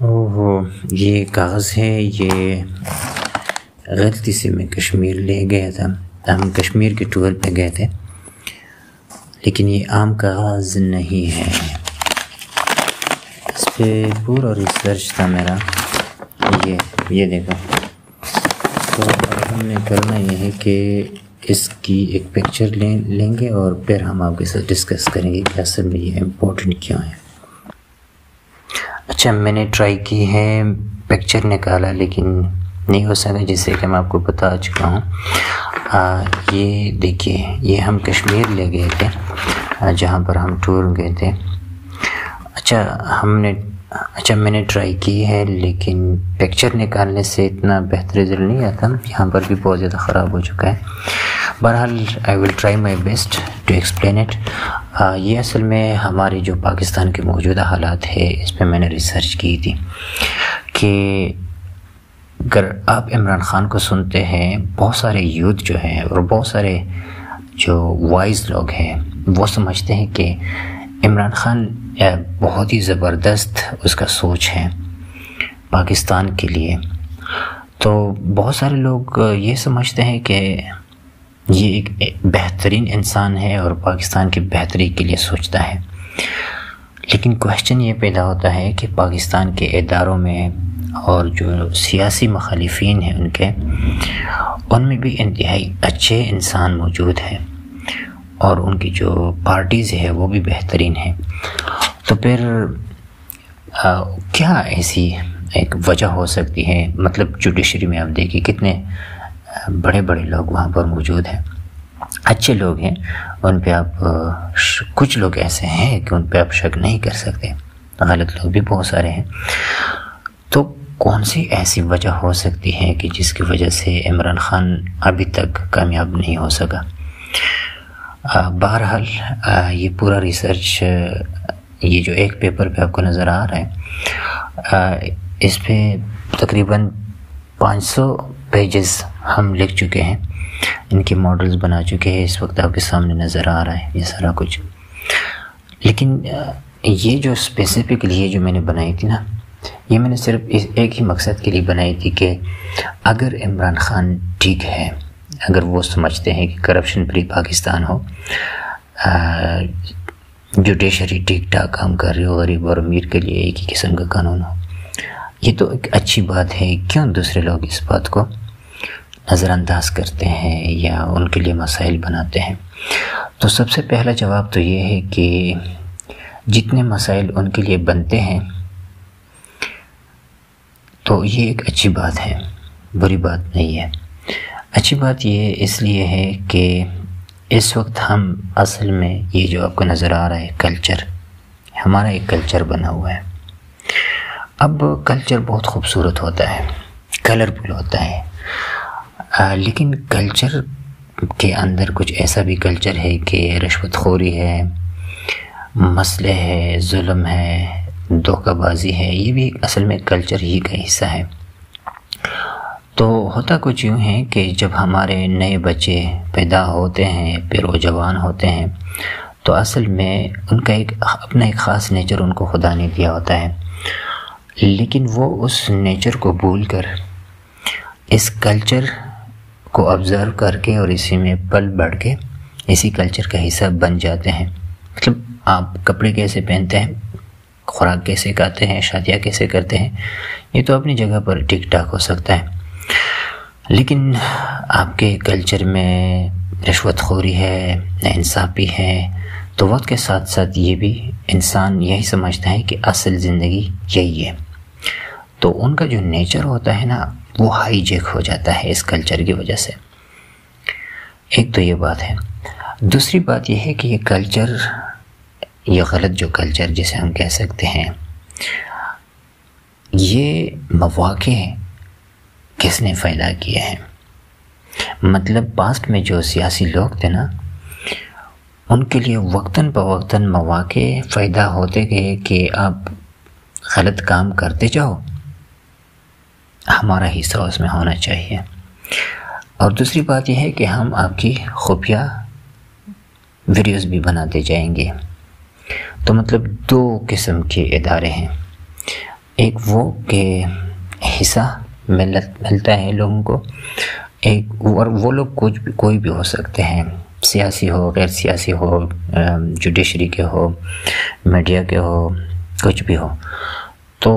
اوہ، یہ کاغذ ہے، یہ غلطی سے میں کشمیر لے گیا تھا. ہم کشمیر کے ٹور پہ گئے تھے، لیکن یہ عام کاغذ نہیں ہے. اس پہ پورا ریسرچ تھا میرا. یہ دیکھو. تو ہم نے کرنا یہ ہے کہ اس کی ایک پکچر لیں گے اور پھر ہم آپ کے ساتھ ڈسکس کریں گے کہ اصل میں یہ امپورٹنٹ کیا ہے. اچھا، میں نے ٹرائی کی ہے، پکچر نکالا لیکن نہیں ہو سکا، جس سے کہ میں آپ کو بتا چکا ہوں. یہ دیکھیے، یہ ہم کشمیر لے گئے تھے جہاں پر ہم ٹور گئے تھے. اچھا میں نے ٹرائی کی ہے، لیکن پکچر نکالنے سے اتنا بہتر رزلٹ نہیں آتا. یہاں پر بھی بہت زیادہ خراب ہو چکا ہے. بہرحال I will try my best to explain it. یہ اصل میں ہمارے جو پاکستان کے موجودہ حالات ہے، اس پہ میں نے ریسرچ کی تھی کہ اگر آپ عمران خان کو سنتے ہیں، بہت سارے یوتھ جو ہیں اور بہت سارے جو وائز لوگ ہیں وہ سمجھتے ہیں کہ عمران خان بہت ہی زبردست اس کا سوچ ہے پاکستان کے لیے. تو بہت سارے لوگ یہ سمجھتے ہیں کہ یہ ایک بہترین انسان ہے اور پاکستان کی بہتری کے لیے سوچتا ہے. لیکن کوشچن یہ پیدا ہوتا ہے کہ پاکستان کے اداروں میں اور جو سیاسی مخالفین ہیں ان میں بھی انتہائی اچھے انسان موجود ہیں اور ان کی جو پارٹیز ہے وہ بھی بہترین ہیں. تو پھر کیا ایسی ایک وجہ ہو سکتی ہے؟ مطلب جوڈیشری میں آپ دیکھیں کتنے بڑے بڑے لوگ وہاں پر موجود ہیں، اچھے لوگ ہیں. ان پہ آپ کچھ لوگ ایسے ہیں کہ ان پہ آپ شک نہیں کر سکتے، غلط لوگ بھی بہت سارے ہیں. تو کون سی ایسی وجہ ہو سکتی ہے کہ جس کی وجہ سے عمران خان ابھی تک کامیاب نہیں ہو سکا؟ بہرحال یہ پورا ریسرچ، یہ جو ایک پیپر پہ آپ کو نظر آ رہا ہے، اس پہ تقریباً 500 پیجز ہم لکھ چکے ہیں، ان کے ماڈلز بنا چکے ہیں. اس وقت آپ کے سامنے نظر آ رہا ہے یہ سارا کچھ. لیکن یہ جو اسپیسیفکلی جو میں نے بنائی تھی نا، یہ میں نے صرف ایک ہی مقصد کے لیے بنائی تھی کہ اگر عمران خان ٹھیک ہے، اگر وہ سمجھتے ہیں کہ کرپشن فری پاکستان ہو، جوڈیشری ٹھیک ٹھاک کام کر رہی ہو، غریب اور امیر کے لیے ایک ہی قسم کا قانون ہو، یہ تو ایک اچھی بات ہے. کیوں دوسرے لوگ اس بات کو نظر انداز کرتے ہیں یا ان کے لیے مسائل بناتے ہیں؟ تو سب سے پہلا جواب تو یہ ہے کہ جتنے مسائل ان کے لیے بنتے ہیں تو یہ ایک اچھی بات ہے، بری بات نہیں ہے. اچھی بات یہ اس لیے ہے کہ اس وقت ہم اصل میں یہ جو آپ کو نظر آ رہا ہے کلچر، ہمارا ایک کلچر بنا ہوا ہے. اب کلچر بہت خوبصورت ہوتا ہے، کلرفل ہوتا ہے، لیکن کلچر کے اندر کچھ ایسا بھی کلچر ہے کہ رشوت خوری ہے، مسئلے ہے، ظلم ہے، دھوکہ بازی ہے. یہ بھی اصل میں کلچر ہی کا حصہ ہے. تو ہوتا کچھ یوں ہے کہ جب ہمارے نئے بچے پیدا ہوتے ہیں، پھر وہ جوان ہوتے ہیں، تو اصل میں ان کا اپنا ایک خاص نیچر ان کو خدا نے دیا ہوتا ہے. لیکن وہ اس نیچر کو بھول کر اس کلچر کو آبزرو کر کے اور اسی میں پل بڑھ کے اسی کلچر کا حصہ بن جاتے ہیں. مطلب آپ کپڑے کیسے پہنتے ہیں، خوراک کیسے کھاتے ہیں، شادیاں کیسے کرتے ہیں، یہ تو اپنی جگہ پر ٹھیک ٹھاک ہو سکتا ہے. لیکن آپ کے کلچر میں رشوت خوری ہے، ناانصافی ہے، تو وقت کے ساتھ ساتھ یہ بھی انسان یہی سمجھتا ہے کہ اصل زندگی یہی ہے. تو ان کا جو نیچر ہوتا ہے نا، وہ ہائی جیک ہو جاتا ہے اس کلچر کی وجہ سے. ایک تو یہ بات ہے. دوسری بات یہ ہے کہ یہ کلچر، یہ غلط جو کلچر جسے ہم کہہ سکتے ہیں، یہ مواقع کس نے پیدا کیے ہیں؟ مطلب پاسٹ میں جو سیاسی لوگ تھے نا، ان کے لیے وقتاً فوقتاً مواقع پیدا ہوتے گئے کہ آپ غلط کام کرتے جاؤ، ہمارا حصہ اس میں ہونا چاہیے. اور دوسری بات یہ ہے کہ ہم آپ کی خفیہ ویڈیوز بھی بناتے جائیں گے. تو مطلب دو قسم کے ادارے ہیں. ایک وہ کہ حصہ ملتا ہے لوگوں کو، اور وہ لوگ کوئی بھی ہو سکتے ہیں، سیاسی ہو، غیر سیاسی ہو، جوڈیشری کے ہو، میڈیا کے ہو، کچھ بھی ہو۔ تو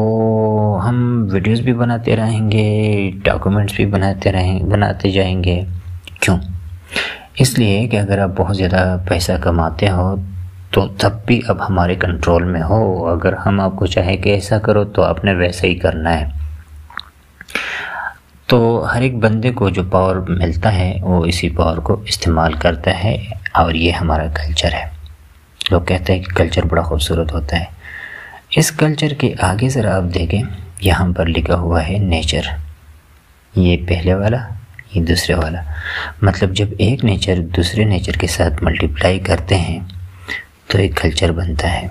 ہم ویڈیوز بھی بناتے رہیں گے، ڈاکومنٹس بھی بناتے جائیں گے۔ کیوں؟ اس لیے کہ اگر آپ بہت زیادہ پیسہ کماتے ہو تو تب بھی اب ہمارے کنٹرول میں ہو، اگر ہم آپ کو چاہیں کہ ایسا کرو تو آپ نے ویسا ہی کرنا ہے۔ تو ہر ایک بندے کو جو پاور ملتا ہے وہ اسی پاور کو استعمال کرتا ہے، اور یہ ہمارا کلچر ہے۔ لوگ کہتے ہیں کہ کلچر بڑا خوبصورت ہوتا ہے۔ اس کلچر کے آگے ذرا آپ دیکھیں، یہاں پر لکھا ہوا ہے نیچر، یہ پہلے والا، یہ دوسرے والا۔ مطلب جب ایک نیچر دوسرے نیچر کے ساتھ ملٹیپلائی کرتے ہیں تو ایک کلچر بنتا ہے۔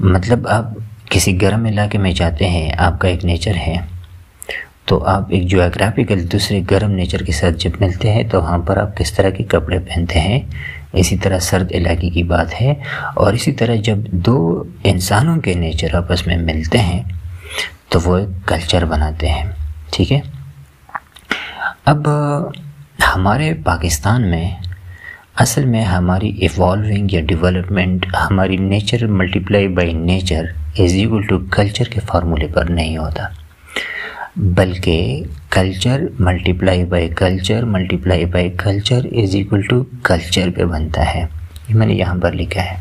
مطلب آپ کسی گرم علاقے میں جاتے ہیں، آپ کا ایک نیچر ہے، تو آپ ایک جیوگرافیکل دوسرے گرم نیچر کے ساتھ جب ملتے ہیں تو وہاں پر آپ کس طرح کے کپڑے پہنتے ہیں، اسی طرح سرد علاقے کی بات ہے۔ اور اسی طرح جب دو انسانوں کے نیچر آپس میں ملتے ہیں تو وہ ایک کلچر بناتے ہیں، ٹھیک ہے۔ اب ہمارے پاکستان میں اصل میں ہماری ایوالونگ یا ڈیولپمنٹ ہماری nature multiply by nature is equal to culture کے فارمولے پر نہیں ہوتا، بلکہ culture multiply by culture multiply by culture is equal to culture پہ بنتا ہے۔ یہ میں نے یہاں پر لکھا ہے،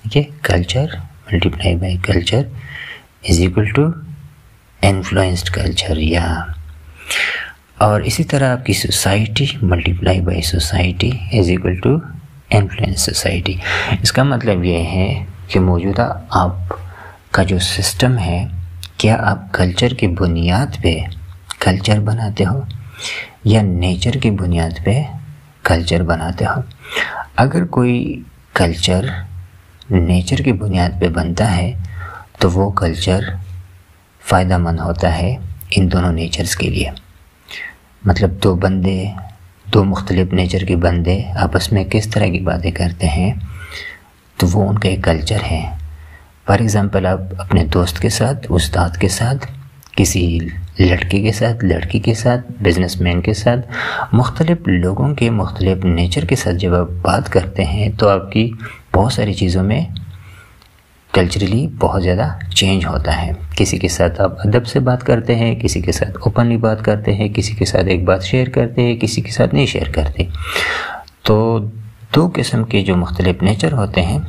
ٹھیک ہے۔ Culture multiply by culture is equal to influenced culture, یا اور اسی طرح آپ کی society multiply by society is equal to influence society. اس کا مطلب یہ ہے کہ موجودہ آپ کا جو سسٹم ہے، کیا آپ کلچر کی بنیاد پہ کلچر بناتے ہو یا نیچر کی بنیاد پہ کلچر بناتے ہو؟ اگر کوئی کلچر نیچر کی بنیاد پہ بنتا ہے تو وہ کلچر فائدہ مند ہوتا ہے ان دونوں نیچرز کے لیے۔ مطلب دو مختلف نیچر کے بندے آپس میں کس طرح کی باتیں کرتے ہیں تو وہ ان کا ایک کلچر ہے۔ فار ایگزامپل، آپ اپنے دوست کے ساتھ، استاد کے ساتھ، کسی لڑکے کے ساتھ، لڑکی کے ساتھ، بزنس مین کے ساتھ، مختلف لوگوں کے مختلف نیچر کے ساتھ جب آپ بات کرتے ہیں تو آپ کی بہت ساری چیزوں میں کلچرلی بہت زیادہ چینج ہوتا ہے۔ کسی کے ساتھ آپ ادب سے بات کرتے ہیں، کسی کے ساتھ اوپنلی بات کرتے ہیں، کسی کے ساتھ ایک بات شیئر کرتے ہیں، کسی کے ساتھ نہیں شیئر کرتے۔ تو دو قسم کے جو مختلف نیچر ہوتے ہیں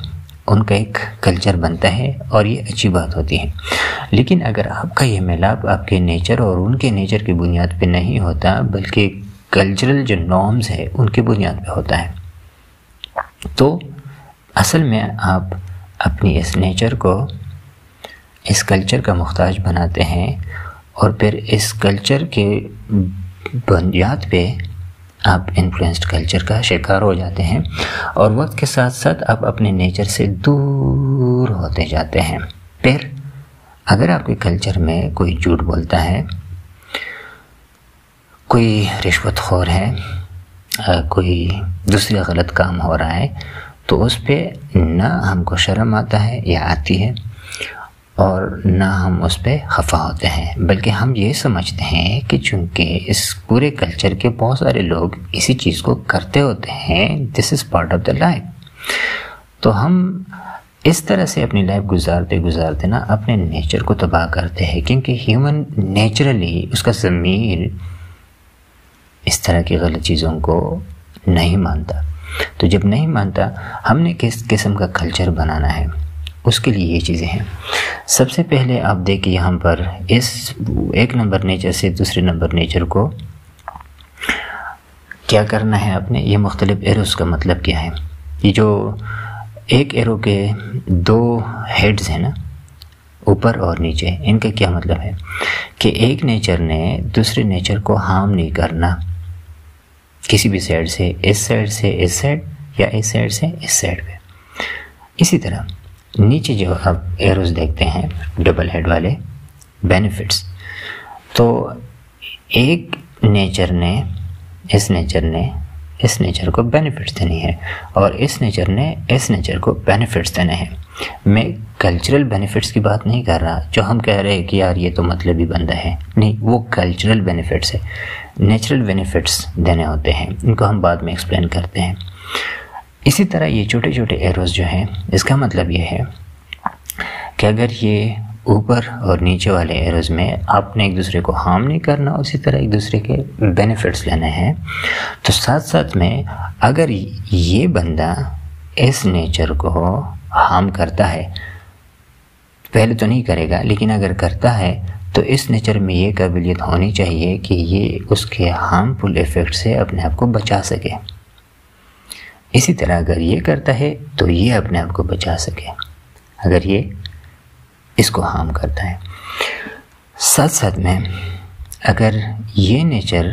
ان کا ایک کلچر بنتا ہے، اور یہ اچھی بات ہوتی ہے۔ لیکن اگر آپ کا یہ ملاپ آپ کے نیچر اور ان کے نیچر کی بنیاد پہ نہیں ہوتا، بلکہ کلچرل جو نارمز ہے ان کی بنیاد پہ ہوتا ہے، تو اصل میں آپ اپنی اس نیچر کو اس کلچر کا محتاج بناتے ہیں، اور پھر اس کلچر کے بنیاد پہ آپ انفلوئنسڈ کلچر کا شکار ہو جاتے ہیں، اور وقت کے ساتھ ساتھ آپ اپنے نیچر سے دور ہوتے جاتے ہیں۔ پھر اگر آپ کے کلچر میں کوئی جھوٹ بولتا ہے، کوئی رشوت خور ہے، کوئی دوسرا غلط کام ہو رہا ہے، تو اس پہ نہ ہم کو شرم آتا ہے یا آتی ہے، اور نہ ہم اس پہ خفا ہوتے ہیں، بلکہ ہم یہ سمجھتے ہیں کہ چونکہ اس پورے کلچر کے بہت سارے لوگ اسی چیز کو کرتے ہوتے ہیں، this is part of the life. تو ہم اس طرح سے اپنی لائف گزارتے نا اپنے نیچر کو تباہ کرتے ہیں، کیونکہ ہیومن نیچرلی اس کا ضمیر اس طرح کی غلط چیزوں کو نہیں مانتا۔ تو جب نہیں مانتا، ہم نے کس قسم کا کلچر بنانا ہے، اس کے لیے یہ چیزیں ہیں۔ سب سے پہلے آپ دیکھیں یہاں پر اس ایک نمبر نیچر سے دوسرے نمبر نیچر کو کیا کرنا ہے آپ نے۔ یہ مختلف ایروز کا مطلب کیا ہے؟ یہ جو ایک ایرو کے دو ہیڈز ہیں نا، اوپر اور نیچے، ان کا کیا مطلب ہے کہ ایک نیچر نے دوسرے نیچر کو ہارم نہیں کرنا کسی بھی سائڈ سے، اس سائڈ سے اس سائڈ، یا اس سائڈ سے اس سائڈ پہ۔ اسی طرح نیچے جو آپ ایروز دیکھتے ہیں ڈبل ہیڈ والے، بینیفٹس، تو ایک نیچر نے اس نیچر کو بینیفٹس دینے ہیں، اور اس نیچر نے اس نیچر کو بینیفٹس دینے ہیں۔ میں کلچرل بینیفٹس کی بات نہیں کر رہا جو ہم کہہ رہے ہیں کہ یار یہ تو مطلبی بندہ ہے، نہیں، وہ کلچرل بینیفٹس ہے، نیچرل بینیفٹس دینے ہوتے ہیں، ان کو ہم بعد میں ایکسپلین کرتے ہیں۔ اسی طرح یہ چھوٹے چھوٹے ایروز جو ہیں، اس کا مطلب یہ ہے کہ اگر یہ اوپر اور نیچے والے ایروز میں آپ نے ایک دوسرے کو ہارم نہیں کرنا، اسی طرح ایک دوسرے کے بینیفٹس لینے ہیں، تو ساتھ ساتھ میں اگر یہ بندہ اس نیچر کو ہارم کرتا ہے، پہلے تو نہیں کرے گا لیکن اگر کرتا ہے تو اس نیچر میں یہ قابلیت ہونی چاہیے کہ یہ اس کے ہارمفل ایفیکٹ سے اپنے آپ کو بچا سکے۔ اسی طرح اگر یہ کرتا ہے تو یہ اپنے آپ کو بچا سکے اگر یہ اس کو ہارم کرتا ہے۔ ساتھ ساتھ میں اگر یہ نیچر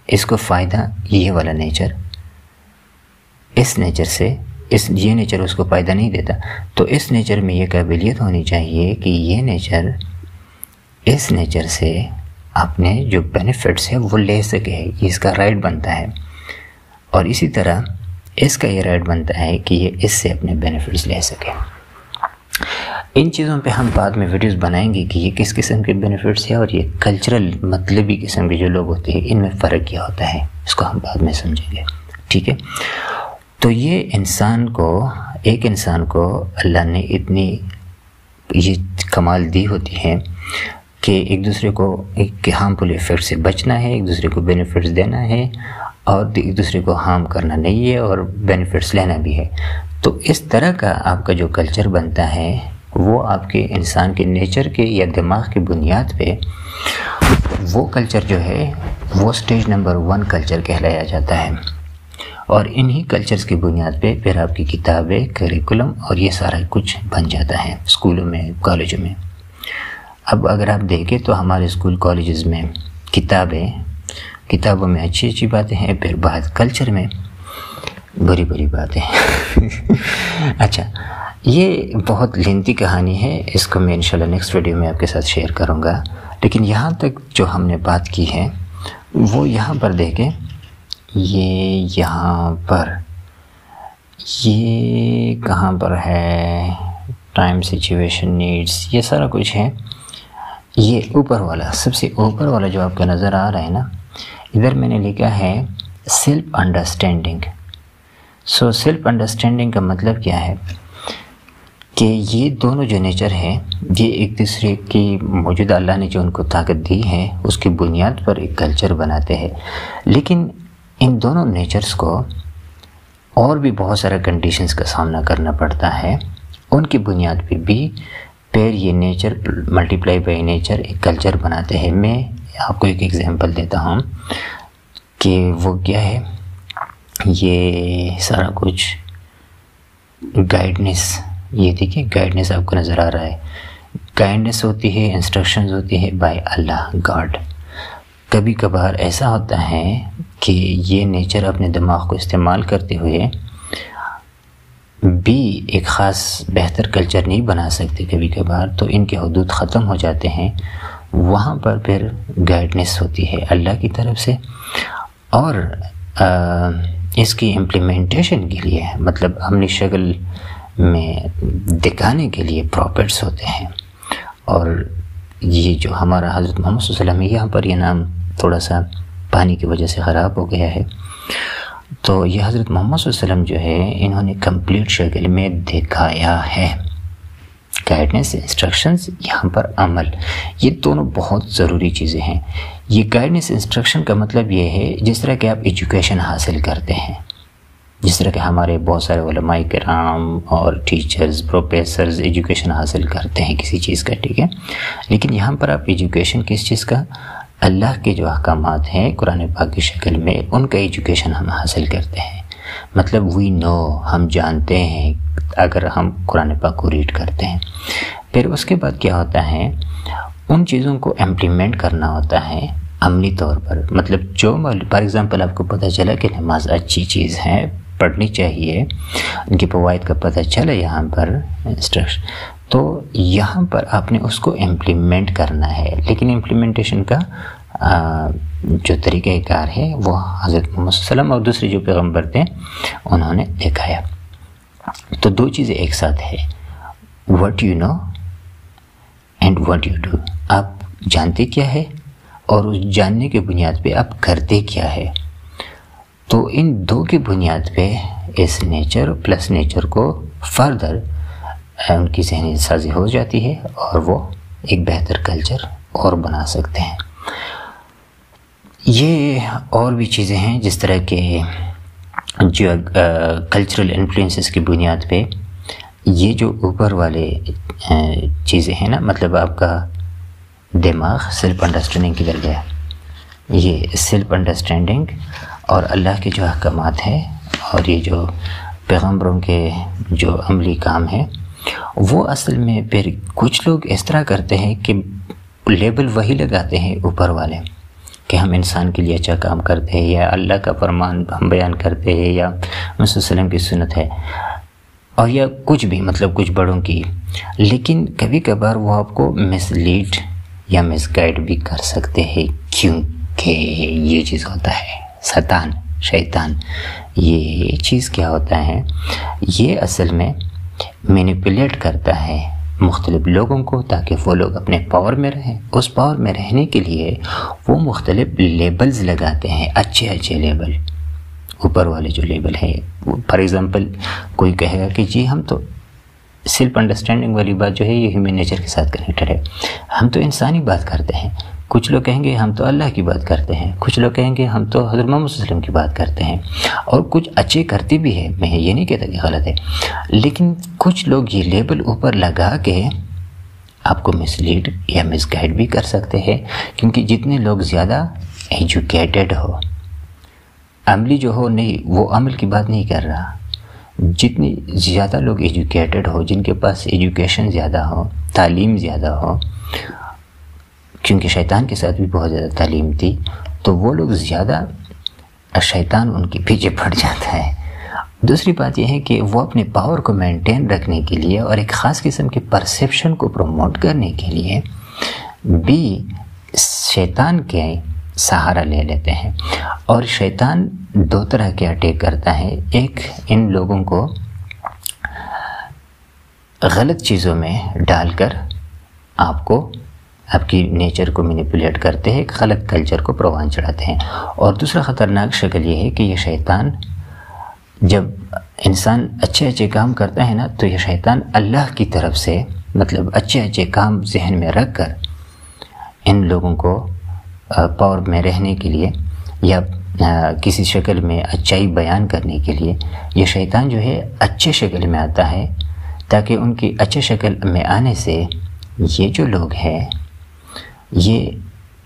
اس کو فائدہ، یہ والا نیچر اس نیچر سے یہ نیچر اس کو فائدہ نہیں دیتا، تو اس نیچر میں یہ قابلیت ہونی چاہیے کہ یہ نیچر اس نیچر سے اپنے جو بینیفٹس ہے وہ لے سکے، یہ اس کا رائٹ بنتا ہے، اور اسی طرح اس کا یہ رائٹ بنتا ہے کہ یہ اس سے اپنے بینیفٹس لے سکے۔ ان چیزوں پہ ہم بعد میں ویڈیوز بنائیں گے کہ یہ کس قسم کے بینیفٹس ہیں، اور یہ کلچرل مطلبی قسم کے جو لوگ ہوتے ہیں ان میں فرق کیا ہوتا ہے، اس کو ہم بعد میں سمجھیں گے، ٹھیک ہے۔ تو یہ ایک انسان کو اللہ نے اتنی یہ کمال دی ہوتی ہے کہ ایک دوسرے کو ایک ہارمفل ایفیکٹ سے بچنا ہے، ایک دوسرے کو بینیفٹس دینا ہے، اور ایک دوسرے کو ہارم کرنا نہیں ہے، اور بینیفٹس لینا بھی ہے۔ تو اس طرح کا آپ کا جو کلچر بنتا ہے وہ آپ کے انسان کے نیچر کے یا دماغ کی بنیاد پہ وہ کلچر جو ہے وہ سٹیج نمبر 1 کلچر کہلایا جاتا ہے، اور انہی کلچرز کی بنیاد پہ پھر آپ کی کتابیں، کریکولم اور یہ سارا کچھ بن جاتا ہے اسکولوں میں، کالجوں میں۔ اب اگر آپ دیکھیں تو ہمارے اسکول کالجز میں کتابوں میں اچھی اچھی باتیں ہیں، پھر بعد کلچر میں بری بری باتیں ہیں۔ اچھا، یہ بہت لینتھی کہانی ہے، اس کو میں انشاءاللہ نیکسٹ ویڈیو میں آپ کے ساتھ شیئر کروں گا، لیکن یہاں تک جو ہم نے بات کی ہے وہ یہاں پر دیکھیں، یہاں پر یہ کہاں پر ہے، ٹائم، سچویشن، نیڈس، یہ سارا کچھ ہے۔ یہ اوپر والا، سب سے اوپر والا جو آپ کو نظر آ رہا ہے نا، ادھر میں نے لکھا ہے سیلف انڈرسٹینڈنگ۔ سیلف انڈرسٹینڈنگ کا مطلب کیا ہے کہ یہ دونوں جو نیچر ہے یہ ایک دوسرے کی موجودہ اللہ نے جو ان کو طاقت دی ہے اس کی بنیاد پر ایک کلچر بناتے ہیں، لیکن ان دونوں نیچرز کو اور بھی بہت سارا کنڈیشنز کا سامنا کرنا پڑتا ہے، ان کی بنیاد پہ بھی پھر یہ نیچر ملٹیپلائی بائی نیچر ایک کلچر بناتے ہیں۔ میں آپ کو ایک ایگزامپل دیتا ہوں کہ وہ کیا ہے، یہ سارا کچھ گائیڈنس، یہ دیکھیں گائیڈنس آپ کو نظر آ رہا ہے، گائیڈنس ہوتی ہے، انسٹرکشنز ہوتی ہے بائی اللہ، گاڈ۔ کبھی کبھار ایسا ہوتا ہے کہ یہ نیچر اپنے دماغ کو استعمال کرتے ہوئے بھی ایک خاص بہتر کلچر نہیں بنا سکتے، کبھی کبھار تو ان کے حدود ختم ہو جاتے ہیں، وہاں پر پھر گائیڈنس ہوتی ہے اللہ کی طرف سے، اور اس کی امپلیمنٹیشن کے لیے، مطلب عملی شکل میں دکھانے کے لیے پروفٹس ہوتے ہیں۔ اور یہ جو ہمارا حضرت محمد صلی اللہ علیہ وسلم ہے، یہاں پر یہ نام تھوڑا سا پانی کی وجہ سے خراب ہو گیا ہے، تو یہ حضرت محمد صلی اللہ علیہ وسلم جو ہے انہوں نے کمپلیٹ شکل میں دکھایا ہے۔ گائیڈنس، انسٹرکشنز، یہاں پر عمل، یہ دونوں بہت ضروری چیزیں ہیں۔ یہ گائیڈنس انسٹرکشن کا مطلب یہ ہے جس طرح کہ آپ ایجوکیشن حاصل کرتے ہیں، جس طرح کہ ہمارے بہت سارے علماء کرام اور ٹیچرز، پروفیسرز ایجوکیشن حاصل کرتے ہیں کسی چیز کا، ٹھیک ہے، لیکن یہاں پر آپ ایجوکیشن کس چیز کا، اللہ کے جو احکامات ہیں قرآن پاک کی شکل میں، ان کا ایجوکیشن ہم حاصل کرتے ہیں۔ مطلب وی نو، ہم جانتے ہیں اگر ہم قرآن پاک کو ریڈ کرتے ہیں۔ پھر اس کے بعد کیا ہوتا ہے، ان چیزوں کو امپلیمنٹ کرنا ہوتا ہے عملی طور پر۔ مطلب جو فار ایگزامپل آپ کو پتہ چلا کہ نماز اچھی چیز ہے، پڑھنی چاہیے، ان کی فوائد کا پتہ چلا یہاں پر انسٹرکشن، تو یہاں پر آپ نے اس کو امپلیمنٹ کرنا ہے، لیکن امپلیمنٹیشن کا جو طریقہ کار ہے وہ حضرت محمد صلی اللہ علیہ وسلم اور دوسرے جو پیغمبر تھے انہوں نے دکھایا۔ تو دو چیزیں ایک ساتھ ہے، what you know and what you do. آپ جانتے کیا ہے اور اس جاننے کے بنیاد پہ آپ کرتے کیا ہے. تو ان دو کی بنیاد پہ اس نیچر پلس نیچر کو فردر ان کی ذہنی سازی ہو جاتی ہے اور وہ ایک بہتر کلچر اور بنا سکتے ہیں. یہ اور بھی چیزیں ہیں جس طرح کے جو کلچرل انفلوئنسز کی بنیاد پہ یہ جو اوپر والے چیزیں ہیں نا، مطلب آپ کا دماغ سیلف انڈرسٹینڈنگ کی طرف گیا. یہ سیلف انڈرسٹینڈنگ اور اللہ کے جو احکامات ہیں اور یہ جو پیغمبروں کے جو عملی کام ہیں، وہ اصل میں پھر کچھ لوگ اس طرح کرتے ہیں کہ لیبل وہی لگاتے ہیں اوپر والے کہ ہم انسان کے لیے اچھا کام کرتے ہیں، یا اللہ کا فرمان ہم بیان کرتے ہیں، یا محمد صلی اللہ علیہ وسلم کی سنت ہے، اور یا کچھ بھی، مطلب کچھ بڑوں کی. لیکن کبھی کبھار وہ آپ کو مس لیڈ یا مس گائیڈ بھی کر سکتے ہیں، کیونکہ یہ چیز ہوتا ہے شیطان. یہ چیز کیا ہوتا ہے، یہ اصل میں مینیپولیٹ کرتا ہے مختلف لوگوں کو تاکہ وہ لوگ اپنے پاور میں رہیں. اس پاور میں رہنے کے لیے وہ مختلف لیبلز لگاتے ہیں، اچھے لیبل. اوپر والے جو لیبل ہیں، فار ایگزامپل کوئی کہے گا کہ جی ہم تو سیلف انڈرسٹینڈنگ والی بات جو ہے یہ ہیومن نیچر کے ساتھ کنیکٹڈ ہے، ہم تو انسانی بات کرتے ہیں. کچھ لوگ کہیں گے ہم تو اللہ کی بات کرتے ہیں، کچھ لوگ کہیں گے ہم تو حضرت محمد صلی اللہ علیہ وسلم کی بات کرتے ہیں، اور کچھ اچھے کرتے بھی ہیں، میں یہ نہیں کہتا کہ غلط ہے. لیکن کچھ لوگ یہ لیبل اوپر لگا کے آپ کو مس لیڈ یا مس گائیڈ بھی کر سکتے ہیں، کیونکہ جتنے لوگ زیادہ ایجوکیٹڈ ہو، عملی جو ہو نہیں، وہ عمل کی بات نہیں کر رہا، جتنی زیادہ لوگ ایجوکیٹڈ ہو، جن کے پاس ایجوکیشن زیادہ ہو، تعلیم زیادہ ہو، کیونکہ شیطان کے ساتھ بھی بہت زیادہ تعلیم تھی، تو وہ لوگ زیادہ شیطان ان کے پیچھے پڑ جاتا ہے. دوسری بات یہ ہے کہ وہ اپنے پاور کو مینٹین رکھنے کے لیے اور ایک خاص قسم کے پرسیپشن کو پروموٹ کرنے کے لیے بھی شیطان کے سہارا لے لیتے ہیں. اور شیطان دو طرح کے اٹیک کرتا ہے. ایک ان لوگوں کو غلط چیزوں میں ڈال کر آپ کی نیچر کو مینیپولیٹ کرتے ہیں، ایک غلط کلچر کو پروان چڑھاتے ہیں. اور دوسرا خطرناک شکل یہ ہے کہ یہ شیطان جب انسان اچھے کام کرتا ہے نا، تو یہ شیطان اللہ کی طرف سے، مطلب اچھے کام ذہن میں رکھ کر ان لوگوں کو پاور میں رہنے کے لیے یا کسی شکل میں اچھائی بیان کرنے کے لیے، یہ شیطان جو ہے اچھے شکل میں آتا ہے، تاکہ ان کی اچھے شکل میں آنے سے یہ جو لوگ ہیں یہ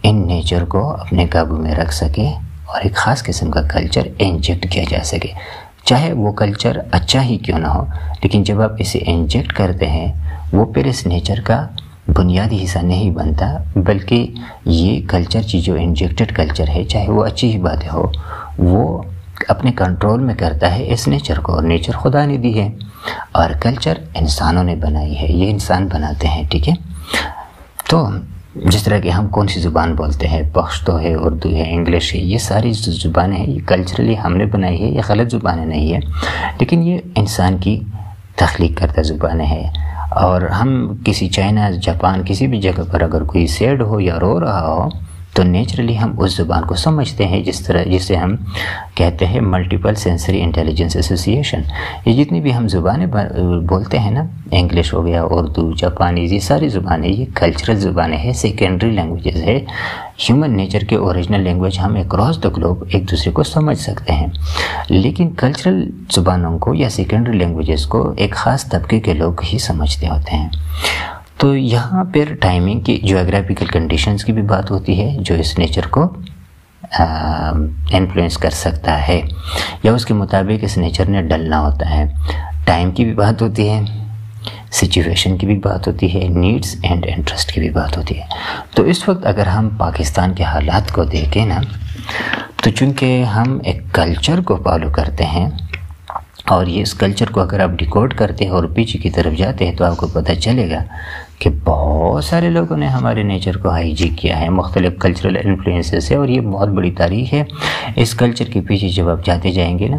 ان نیچر کو اپنے قابو میں رکھ سکے اور ایک خاص قسم کا کلچر انجیکٹ کیا جا سکے. چاہے وہ کلچر اچھا ہی کیوں نہ ہو، لیکن جب آپ اسے انجیکٹ کرتے ہیں وہ پھر اس نیچر کا بنیادی حصہ نہیں بنتا، بلکہ یہ کلچر جو انجیکٹڈ کلچر ہے، چاہے وہ اچھی ہی باتیں ہو، وہ اپنے کنٹرول میں کرتا ہے اس نیچر کو. اور نیچر خدا نے دی ہے اور کلچر انسانوں نے بنائی ہے، یہ انسان بناتے ہیں. ٹھیک ہے، تو جس طرح کہ ہم کون سی زبان بولتے ہیں، پختو ہے، اردو ہے، انگلش ہے، یہ ساری زبانیں ہیں، یہ کلچرلی ہم نے بنائی ہے، یہ غلط زبانیں نہیں ہیں، لیکن یہ انسان کی تخلیق کردہ زبانیں ہیں. اور ہم کسی چائنا، جاپان، کسی بھی جگہ پر اگر کوئی سیڈ ہو یا رو رہا ہو تو نیچرلی ہم اس زبان کو سمجھتے ہیں، جسے ہم کہتے ہیں ملٹیپل سینسری انٹیلیجنس ایسوسیشن. یہ جتنی بھی ہم زبانیں بولتے ہیں نا، انگلش ہو گیا، اردو، جاپانیز، یہ ساری زبانیں یہ کلچرل زبانیں ہیں، سیکنڈری لینگویجز ہے. ہیومن نیچر کے اوریجنل لینگویج ہم اکراس دا گلوب ایک دوسرے کو سمجھ سکتے ہیں، لیکن کلچرل زبانوں کو یا سیکنڈری لینگویجز کو ایک خاص طبقے کے لوگ ہی سمجھتے ہوتے ہیں. تو یہاں پر ٹائمنگ کی، جیوگرافیکل کنڈیشنز کی بھی بات ہوتی ہے جو اس نیچر کو انفلوئنس کر سکتا ہے، یا اس کے مطابق اس نیچر نے ڈلنا ہوتا ہے. ٹائم کی بھی بات ہوتی ہے، سچویشن کی بھی بات ہوتی ہے، نیڈز اینڈ انٹرسٹ کی بھی بات ہوتی ہے. تو اس وقت اگر ہم پاکستان کے حالات کو دیکھیں نا، تو چونکہ ہم ایک کلچر کو فالو کرتے ہیں، اور یہ اس کلچر کو اگر آپ ڈیکوڈ کرتے ہیں اور پیچھے کی طرف جاتے ہیں تو آپ کو پتہ چلے گا کہ بہت سارے لوگوں نے ہمارے نیچر کو ہائیجیک کیا ہے مختلف کلچرل انفلوئنسز سے، اور یہ بہت بڑی تاریخ ہے. اس کلچر کے پیچھے جب آپ جاتے جائیں گے نا،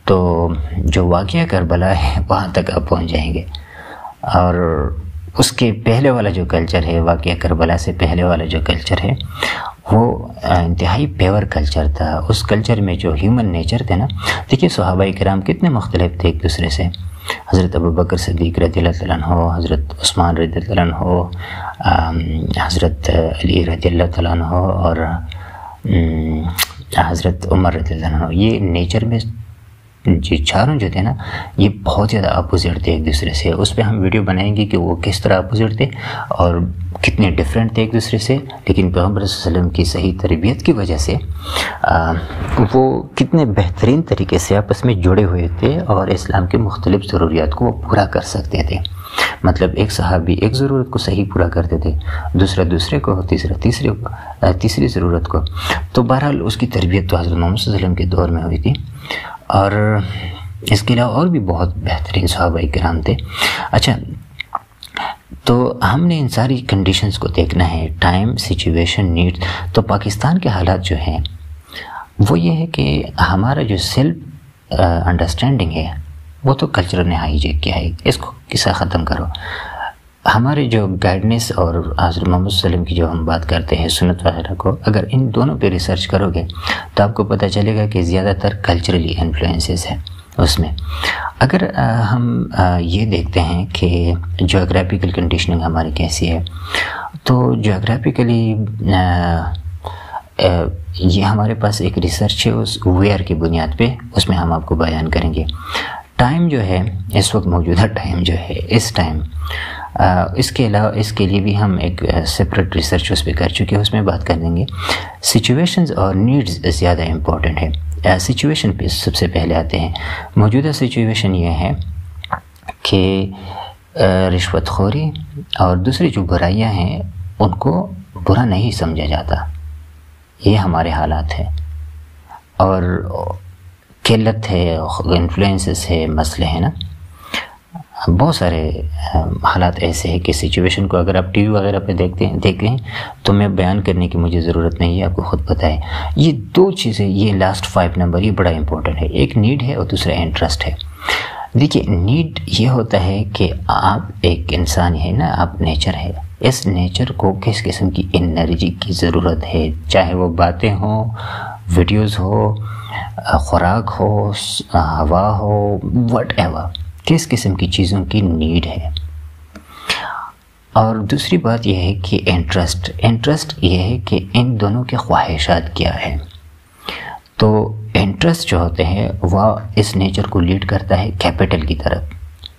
تو جو واقعہ کربلا ہے وہاں تک آپ پہنچ جائیں گے. اور اس کے پہلے والا جو کلچر ہے، واقعہ کربلا سے پہلے والا جو کلچر ہے، وہ انتہائی پیور کلچر تھا. اس کلچر میں جو ہیومن نیچر تھے نا، دیکھیے صحابہ کرام کتنے مختلف تھے ایک دوسرے سے. حضرت ابوبکر صدیق رضی اللہ تعالیٰ عنہ، حضرت عثمان رضی اللہ تعالیٰ عنہ، حضرت علی رضی اللہ تعالیٰ عنہ اور حضرت عمر رضی اللہ عنہ، یہ نیچر میں یہ چاروں جو تھے نا، یہ بہت زیادہ اپوزٹ تھے ایک دوسرے سے. اس پہ ہم ویڈیو بنائیں گے کہ وہ کس طرح اپوزٹ تھے اور کتنے ڈفرینٹ تھے ایک دوسرے سے، لیکن پیغمبر صلی اللہ علیہ وسلم کی صحیح تربیت کی وجہ سے وہ کتنے بہترین طریقے سے آپس میں جڑے ہوئے تھے اور اسلام کے مختلف ضروریات کو وہ پورا کر سکتے تھے. مطلب ایک صحابی ایک ضرورت کو صحیح پورا کرتے تھے، دوسرا دوسرے کو، تیسری ضرورت کو. تو بہرحال اس کی تربیت تو حضرت محمد صلی اللہ علیہ وسلم کے دور میں ہوئی تھی. اور اس کے علاوہ اور بھی بہت بہترین صحابہ کرام تھے. اچھا، تو ہم نے ان ساری کنڈیشنز کو دیکھنا ہے، ٹائم، سچویشن، نیڈ. تو پاکستان کے حالات جو ہیں وہ یہ ہے کہ ہمارا جو سیلف انڈرسٹینڈنگ ہے وہ تو کلچر نے ہائی جیک کیا ہے، اس کو قصہ ختم کرو. ہمارے جو گائیڈنس اور حضرت محمد صلی اللہ علیہ وسلم کی جو ہم بات کرتے ہیں سنت وغیرہ کو، اگر ان دونوں پہ ریسرچ کرو گے تو آپ کو پتہ چلے گا کہ زیادہ تر کلچرلی انفلوئنسز ہیں اس میں. اگر ہم یہ دیکھتے ہیں کہ جیوگرافیکل کنڈیشننگ ہماری کیسی ہے، تو جیوگرافیکلی یہ ہمارے پاس ایک ریسرچ ہے اس ویئر کی بنیاد پہ، اس میں ہم آپ کو بیان کریں گے. ٹائم جو ہے اس وقت موجودہ ٹائم جو ہے اس ٹائم، اس کے علاوہ اس کے لیے بھی ہم ایک سپریٹ ریسرچ اس پہ کر چکے ہیں، اس میں بات کر دیں گے. سچویشنز اور نیڈز زیادہ امپورٹنٹ ہے. سچویشن پہ سب سے پہلے آتے ہیں. موجودہ سچویشن یہ ہے کہ رشوت خوری اور دوسری جو برائیاں ہیں ان کو برا نہیں سمجھا جاتا، یہ ہمارے حالات ہیں. اور قلت ہے، انفلوئنسز ہے، مسئلے ہیں نا، بہت سارے حالات ایسے ہیں کہ سچویشن کو اگر آپ ٹی وی وغیرہ پہ دیکھتے ہیں تو میں بیان کرنے کی مجھے ضرورت نہیں ہے، آپ کو خود پتہ ہے. یہ دو چیزیں، یہ لاسٹ 5 نمبر، یہ بڑا امپورٹنٹ ہے. ایک نیڈ ہے اور دوسرا انٹرسٹ ہے. دیکھیے نیڈ یہ ہوتا ہے کہ آپ ایک انسان ہے نا، آپ نیچر ہے، اس نیچر کو کس قسم کی انرجی کی ضرورت ہے، چاہے وہ باتیں ہوں، ویڈیوز ہو، خوراک ہو، ہوا ہو، وٹ ایور، کس قسم کی چیزوں کی نیڈ ہے. اور دوسری بات یہ ہے کہ انٹرسٹ یہ ہے کہ ان دونوں کے خواہشات کیا ہیں. تو انٹرسٹ جو ہوتے ہیں وہ اس نیچر کو لیڈ کرتا ہے کیپٹل کی طرف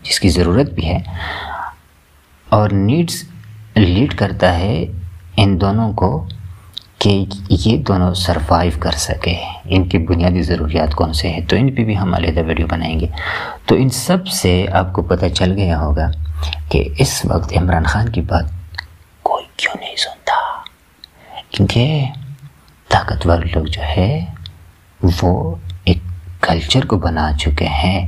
جس کی ضرورت بھی ہے، اور نیڈز لیڈ کرتا ہے ان دونوں کو کہ یہ دونوں سروائیو کر سکے. ان کی بنیادی ضروریات کون سے ہیں، تو ان پہ بھی ہم علیحدہ ویڈیو بنائیں گے. تو ان سب سے آپ کو پتہ چل گیا ہوگا کہ اس وقت عمران خان کی بات کوئی کیوں نہیں سنتا، کیونکہ طاقتور لوگ جو ہے وہ ایک کلچر کو بنا چکے ہیں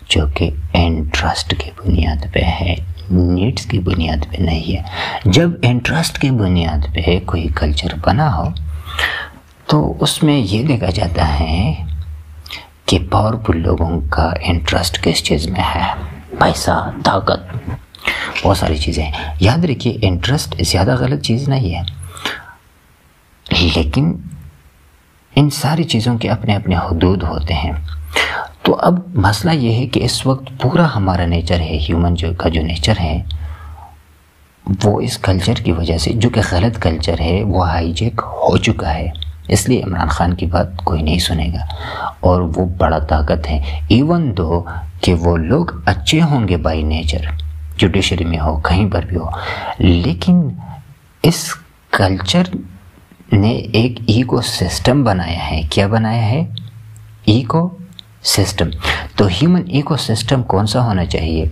جو کہ انٹرسٹ کی بنیاد پہ ہے، نیڈز کی بنیاد پہ نہیں ہے. جب انٹرسٹ کی بنیاد پہ کوئی کلچر بنا ہو تو اس میں یہ دیکھا جاتا ہے کہ پاورفل لوگوں کا انٹرسٹ کس چیز میں ہے، پیسہ، طاقت، بہت ساری چیزیں. یاد رکھیے انٹرسٹ زیادہ غلط چیز نہیں ہے، لیکن ان ساری چیزوں کے اپنے اپنے حدود ہوتے ہیں. تو اب مسئلہ یہ ہے کہ اس وقت پورا ہمارا نیچر ہے، ہیومن کا جو نیچر ہے وہ اس کلچر کی وجہ سے، جو کہ غلط کلچر ہے، وہ ہائی جیک ہو چکا ہے. اس لیے عمران خان کی بات کوئی نہیں سنے گا، اور وہ بڑا طاقت ہے. ایون دو کہ وہ لوگ اچھے ہوں گے بائی نیچر، جوڈیشری میں ہو، کہیں پر بھی ہو، لیکن اس کلچر نے ایک ایکو سسٹم بنایا ہے. کیا بنایا ہے؟ Ecosystem. تو ہیومن ایکو سسٹم کون سا ہونا چاہیے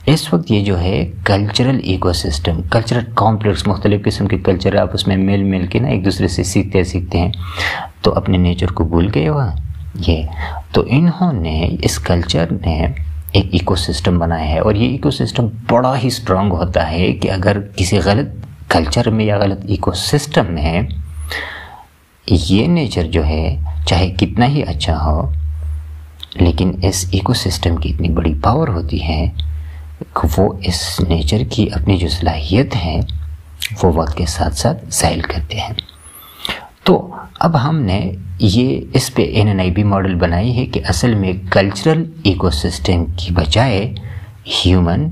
اس وقت؟ یہ جو ہے cultural ecosystem, cultural complex, مختلف قسم کے کلچر آپس میں مل کے نا ایک دوسرے سے سیکھتے ہیں، تو اپنے نیچر کو بھول گئے ہوا یہ. تو انہوں نے، اس کلچر نے ایک ایکو سسٹم بنایا ہے، اور یہ ایکو سسٹم بڑا ہی اسٹرانگ ہوتا ہے کہ اگر کسی غلط کلچر میں یا غلط ایکو سسٹم میں یہ نیچر جو ہے چاہے کتنا ہی اچھا ہو، لیکن اس ایکو سسٹم کی اتنی بڑی پاور ہوتی ہے وہ اس نیچر کی اپنی جو صلاحیت ہے وہ وقت کے ساتھ ساتھ زائل کرتے ہیں۔ تو اب ہم نے یہ اس پہ NNIB ماڈل بنائی ہے کہ اصل میں کلچرل ایکو سسٹم کی بجائے ہیومن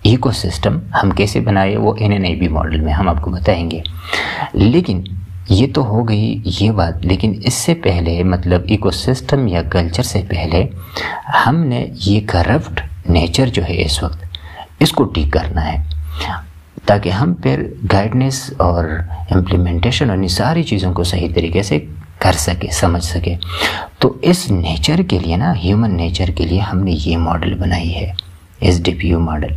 ایکو سسٹم ہم کیسے بنائے وہ NNIB ماڈل میں ہم آپ کو بتائیں گے۔ لیکن یہ تو ہو گئی یہ بات، لیکن اس سے پہلے مطلب ایکو سسٹم یا کلچر سے پہلے ہم نے یہ کرپٹ نیچر جو ہے اس وقت اس کو ٹھیک کرنا ہے، تاکہ ہم پھر گائیڈنس اور امپلیمنٹیشن اور ان ساری چیزوں کو صحیح طریقے سے کر سکے، سمجھ سکے۔ تو اس نیچر کے لیے نا، ہیومن نیچر کے لیے ہم نے یہ ماڈل بنائی ہے، SDPU ماڈل۔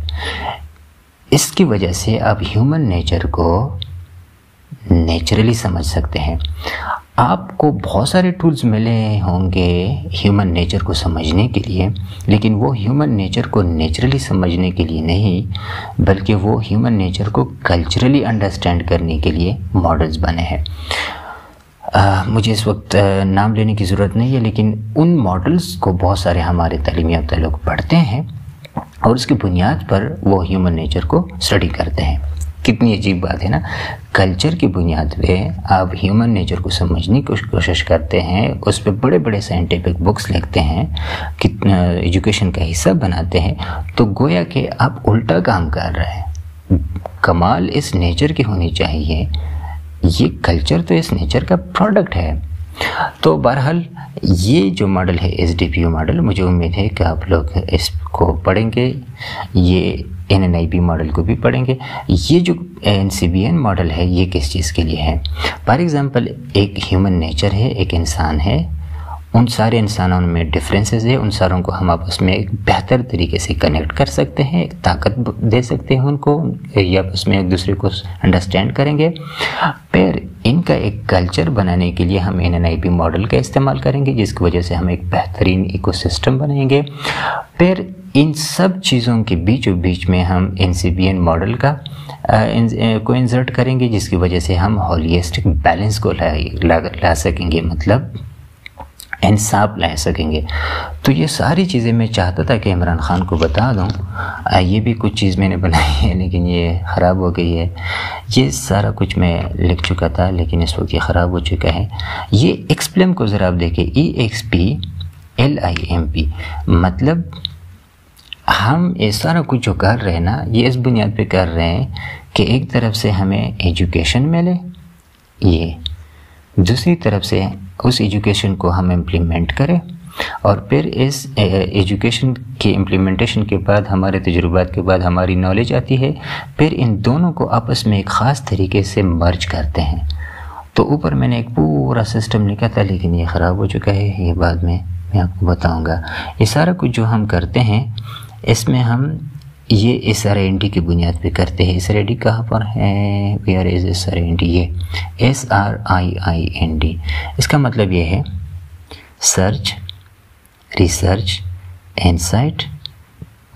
اس کی وجہ سے آپ ہیومن نیچر کو نیچرلی سمجھ سکتے ہیں۔ آپ کو بہت سارے ٹولز ملے ہوں گے ہیومن نیچر کو سمجھنے کے لیے، لیکن وہ ہیومن نیچر کو نیچرلی سمجھنے کے لیے نہیں، بلکہ وہ ہیومن نیچر کو کلچرلی انڈرسٹینڈ کرنے کے لیے ماڈلز بنے ہیں۔ مجھے اس وقت نام لینے کی ضرورت نہیں ہے، لیکن ان ماڈلز کو بہت سارے ہمارے تعلیمی یافتہ لوگ پڑھتے ہیں اور اس کی بنیاد پر وہ ہیومن نیچر کو اسٹڈی کرتے ہیں۔ کتنی عجیب بات ہے نا، کلچر کی بنیاد پہ آپ ہیومن نیچر کو سمجھنے کی کوشش کرتے ہیں، اس پہ بڑے بڑے سائنٹیفک بکس لکھتے ہیں، کتنا ایجوکیشن کا حصہ بناتے ہیں، تو گویا کہ آپ الٹا کام کر رہے ہیں۔ کمال اس نیچر کی ہونی چاہیے، یہ کلچر تو اس نیچر کا پروڈکٹ ہے۔ تو بہرحال یہ جو ماڈل ہے SDPU ماڈل، مجھے امید ہے کہ آپ لوگ اس کو پڑھیں گے، یہ NNIB ماڈل کو بھی پڑھیں گے۔ یہ جو NCBN ماڈل ہے یہ کس چیز کے لیے ہے؟ فار ایگزامپل ایک ہیومن نیچر ہے، ایک انسان ہے، ان سارے انسانوں میں ڈفرینسز ہے، ان ساروں کو ہم آپس میں ایک بہتر طریقے سے کنیکٹ کر سکتے ہیں، ایک طاقت دے سکتے ہیں ان کو، یا آپس میں ایک دوسرے کو انڈرسٹینڈ کریں گے۔ پھر ان کا ایک کلچر بنانے کے لیے ہم NNIB ماڈل کا استعمال کریں گے، جس کی وجہ سے ہم ایک بہترین ایکو سسٹم بنائیں گے۔ پھر ان سب چیزوں کے بیچوں بیچ میں ہم NCBN ماڈل کو انسرٹ کریں گے، جس کی وجہ سے ہم ہولیسٹک بیلنس کو لا سکیں گے، مطلب انصاف لا سکیں گے۔ تو یہ ساری چیزیں میں چاہتا تھا کہ عمران خان کو بتا دوں، یہ بھی کچھ چیز میں نے بنائی ہے لیکن یہ خراب ہو گئی ہے۔ یہ سارا کچھ میں لکھ چکا تھا لیکن اس وقت یہ خراب ہو چکا ہے۔ یہ ایکسپلم کو ذرا آپ دیکھیں، EXPLIMP، مطلب ہم یہ سارا کچھ جو کر رہے ہیں نا، یہ اس بنیاد پہ کر رہے ہیں کہ ایک طرف سے ہمیں ایجوکیشن ملے، یہ دوسری طرف سے اس ایجوکیشن کو ہم امپلیمنٹ کریں، اور پھر اس ایجوکیشن کی امپلیمنٹیشن کے بعد ہمارے تجربات کے بعد ہماری نالج آتی ہے، پھر ان دونوں کو آپس میں ایک خاص طریقے سے مرج کرتے ہیں۔ تو اوپر میں نے ایک پورا سسٹم لکھا تھا لیکن یہ خراب ہو چکا ہے، یہ بعد میں آپ کو بتاؤں گا۔ یہ سارا کچھ جو ہم کرتے ہیں اس میں ہم یہ SRIND کی بنیاد پہ کرتے ہیں۔ SRIND کہاں پر ہے؟ Where is SRIND؟ یہ SRIIND، اس کا مطلب یہ ہے سرچ، ریسرچ، انسائٹ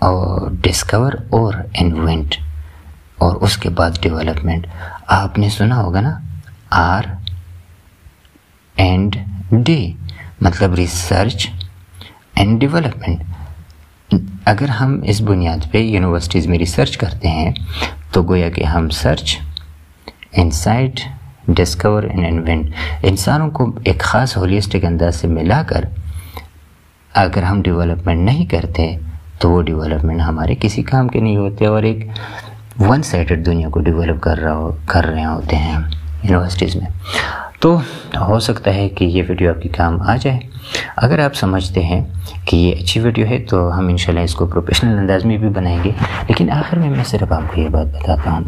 اور ڈسکور اور انوینٹ، اور اس کے بعد ڈیولپمنٹ۔ آپ نے سنا ہوگا نا R&D، مطلب ریسرچ اینڈ ڈیولپمنٹ۔ اگر ہم اس بنیاد پہ یونیورسٹیز میں ریسرچ کرتے ہیں تو گویا کہ ہم search, insight, discover and invent, انسانوں کو ایک خاص ہولیسٹک انداز سے ملا کر اگر ہم ڈیولپمنٹ نہیں کرتے تو وہ ڈیولپمنٹ ہمارے کسی کام کے نہیں ہوتے، اور ایک ون سائڈڈ دنیا کو ڈیولپ کر رہے ہوتے ہیں یونیورسٹیز میں۔ تو ہو سکتا ہے کہ یہ ویڈیو آپ کے کام آ جائے۔ اگر آپ سمجھتے ہیں کہ یہ اچھی ویڈیو ہے تو ہم انشاءاللہ اس کو پروفیشنل انداز میں بھی بنائیں گے، لیکن آخر میں صرف آپ کو یہ بات بتاتا ہوں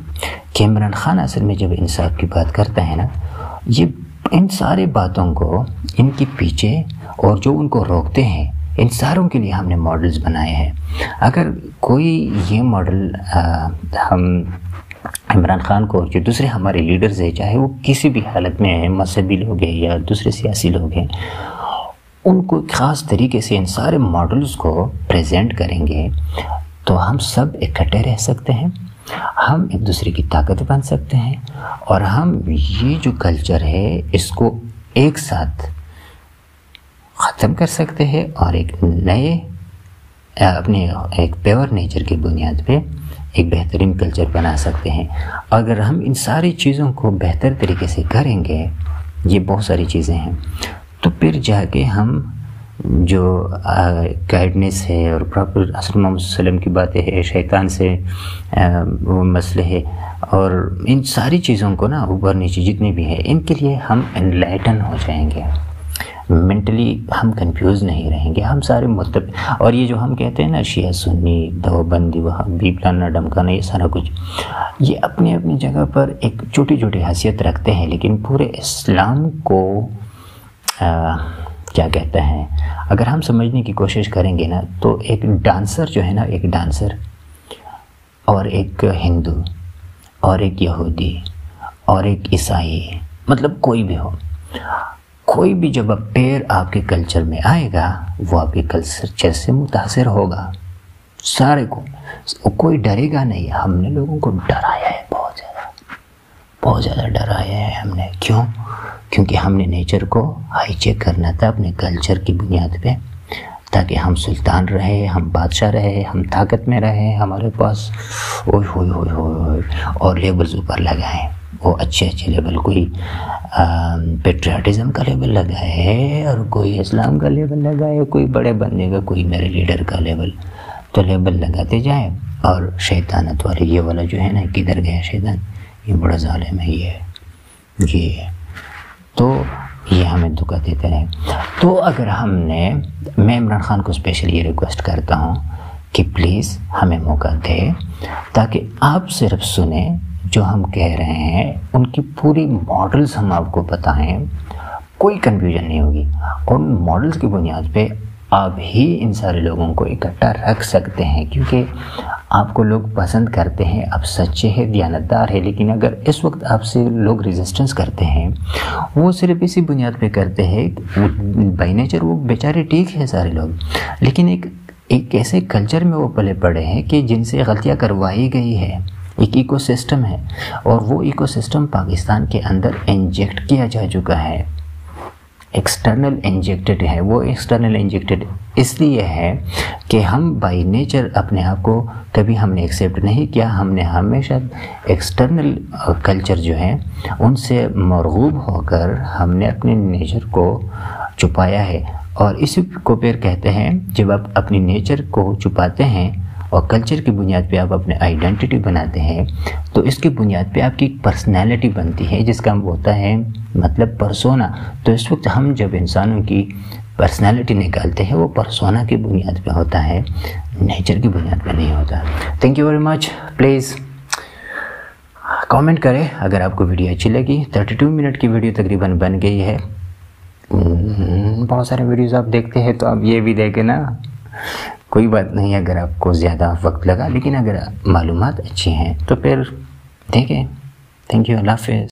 کہ عمران خان اصل میں جب انصاف کی بات کرتا ہے نا، یہ ان سارے باتوں کو، ان کے پیچھے اور جو ان کو روکتے ہیں، ان ساروں کے لیے ہم نے ماڈلز بنائے ہیں۔ اگر کوئی یہ ماڈل ہم عمران خان کو اور جو دوسرے ہمارے لیڈرز ہیں، چاہے وہ کسی بھی حالت میں ہیں، مذہبی لوگ ہیں یا دوسرے سیاسی لوگ ہیں، ان کو خاص طریقے سے ان سارے ماڈلز کو پریزنٹ کریں گے تو ہم سب اکٹھے رہ سکتے ہیں، ہم ایک دوسرے کی طاقت بن سکتے ہیں، اور ہم یہ جو کلچر ہے اس کو ایک ساتھ ختم کر سکتے ہیں اور ایک نئے اپنے ایک پیور نیچر کی بنیاد پہ ایک بہترین کلچر بنا سکتے ہیں۔ اگر ہم ان ساری چیزوں کو بہتر طریقے سے کریں گے، یہ بہت ساری چیزیں ہیں، تو پھر جا کے ہم جو گائیڈنس ہے اور پراپر حضرت محمد صلی اللہ علیہ وسلم کی باتیں ہے، شیطان سے وہ مسئلے ہے، اور ان ساری چیزوں کو نا اوپر نیچے جتنے بھی ہیں، ان کے لیے ہم انلائٹن ہو جائیں گے، مینٹلی ہم کنفیوز نہیں رہیں گے، ہم سارے متفق۔ اور یہ جو ہم کہتے ہیں نا شیعہ سنی دیوبندی وہابی فلانا ڈمکانا، یہ سارا کچھ یہ اپنی اپنی جگہ پر ایک چھوٹی چھوٹی حیثیت رکھتے ہیں، لیکن پورے اسلام کو کیا کہتے ہیں اگر ہم سمجھنے کی کوشش کریں گے نا، تو ایک ڈانسر جو ہے نا، ایک ڈانسر اور ایک ہندو اور ایک یہودی اور ایک عیسائی، مطلب کوئی بھی ہو، کوئی بھی جب پیر آپ کے کلچر میں آئے گا، وہ آپ کے کلچر سے متاثر ہوگا، سارے کو، کوئی ڈرے گا نہیں۔ ہم نے لوگوں کو ڈرایا ہے، بہت زیادہ ڈرایا ہے ہم نے۔ کیوں؟ کیونکہ ہم نے نیچر کو ہائی چیک کرنا تھا اپنے کلچر کی بنیاد پہ، تاکہ ہم سلطان رہے، ہم بادشاہ رہے، ہم طاقت میں رہے، ہمارے پاس اور لیبلز اوپر لگائیں، وہ اچھے لیبل، کوئی پیٹریاٹزم کا لیبل لگائے اور کوئی اسلام کا لیبل لگائے، کوئی بڑے بننے کا، کوئی میرے لیڈر کا لیبل، تو لیبل لگاتے جائیں۔ اور شیطانت والے یہ والا جو ہے نا، کدھر گیا شیطان، یہ بڑا ظالم ہے، یہ تو یہ ہمیں دھوکہ دیتے رہے۔ تو اگر ہم نے، میں عمران خان کو اسپیشلی یہ ریکویسٹ کرتا ہوں کہ پلیز ہمیں موقع دے، تاکہ آپ صرف سنیں جو ہم کہہ رہے ہیں، ان کی پوری ماڈلز ہم آپ کو بتائیں، کوئی کنفیوژن نہیں ہوگی، اور ان ماڈلز کی بنیاد پہ آپ ہی ان سارے لوگوں کو اکٹھا رکھ سکتے ہیں، کیونکہ آپ کو لوگ پسند کرتے ہیں، آپ سچے ہیں، دیانتدار ہیں۔ لیکن اگر اس وقت آپ سے لوگ ریزسٹنس کرتے ہیں، وہ صرف اسی بنیاد پہ کرتے ہیں، بائی نیچر وہ بیچارے ٹھیک ہے سارے لوگ، لیکن ایک ایسے کلچر میں وہ پلے پڑے ہیں کہ جن سے غلطیاں کروائی گئی ہے، ایک ایکو سسٹم ہے، اور وہ ایکو سسٹم پاکستان کے اندر انجیکٹ کیا جا چکا ہے، ایکسٹرنل انجیکٹڈ ہے۔ وہ ایکسٹرنل انجیکٹڈ اس لیے ہے کہ ہم بائی نیچر اپنے آپ کو کبھی ہم نے ایکسیپٹ نہیں کیا، ہم نے ہمیشہ ایکسٹرنل کلچر جو ہے ان سے مرغوب ہو کر ہم نے اپنے نیچر کو چھپایا ہے، اور اسی کو پھر کہتے ہیں جب آپ اپنی نیچر کو چھپاتے ہیں اور کلچر کی بنیاد پہ آپ اپنے آئیڈینٹی بناتے ہیں، تو اس کی بنیاد پہ آپ کی ایک پرسنالٹی بنتی ہے، جس کا ہوتا ہے مطلب پرسونا۔ تو اس وقت ہم جب انسانوں کی پرسنالٹی نکالتے ہیں، وہ پرسونا کی بنیاد پہ ہوتا ہے، نیچر کی بنیاد پہ نہیں ہوتا۔ Thank you very much. Please comment کریں اگر آپ کو ویڈیو اچھی لگی۔ 32 منٹ کی ویڈیو تقریباً بن گئی ہے۔ بہت سارے ویڈیوز آپ دیکھتے ہیں، تو آپ یہ بھی دیکھیں نا، کوئی بات نہیں اگر آپ کو زیادہ وقت لگا، لیکن اگر معلومات اچھی ہیں تو پھر دیکھیں۔ تھینک یو، اللہ حافظ۔